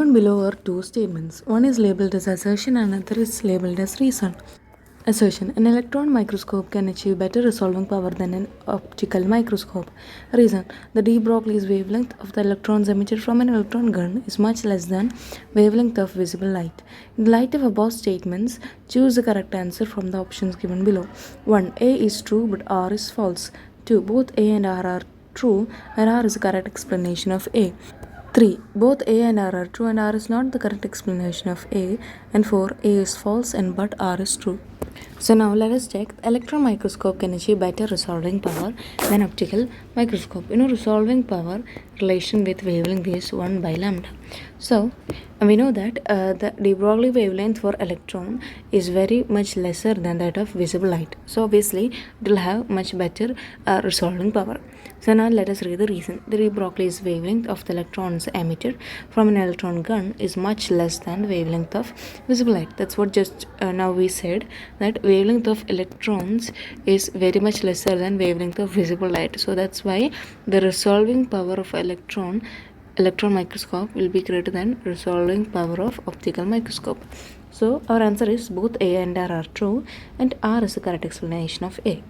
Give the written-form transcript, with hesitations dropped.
Given below are two statements. One is labeled as assertion and another is labeled as reason. Assertion: an electron microscope can achieve better resolving power than an optical microscope. Reason: the de Broglie's wavelength of the electrons emitted from an electron gun is much less than wavelength of visible light. In the light of above statements, choose the correct answer from the options given below. 1. A is true but R is false. 2. Both A and R are true and R is the correct explanation of A. 3. Both A and R are true and R is not the correct explanation of A. And 4. A is false and but R is true. So now let us check. Electron microscope can achieve better resolving power than optical microscope. Resolving power relation with wavelength is 1 by lambda. So we know that the de Broglie wavelength for electron is very much lesser than that of visible light. So obviously it will have much better resolving power. So now let us read the reason. The de Broglie's wavelength of the electrons emitted from an electron gun is much less than the wavelength of visible light. That's what just now we said, that wavelength of electrons is very much lesser than wavelength of visible light. So that's why the resolving power of electron microscope will be greater than resolving power of optical microscope. So our answer is both A and R are true and R is the correct explanation of A.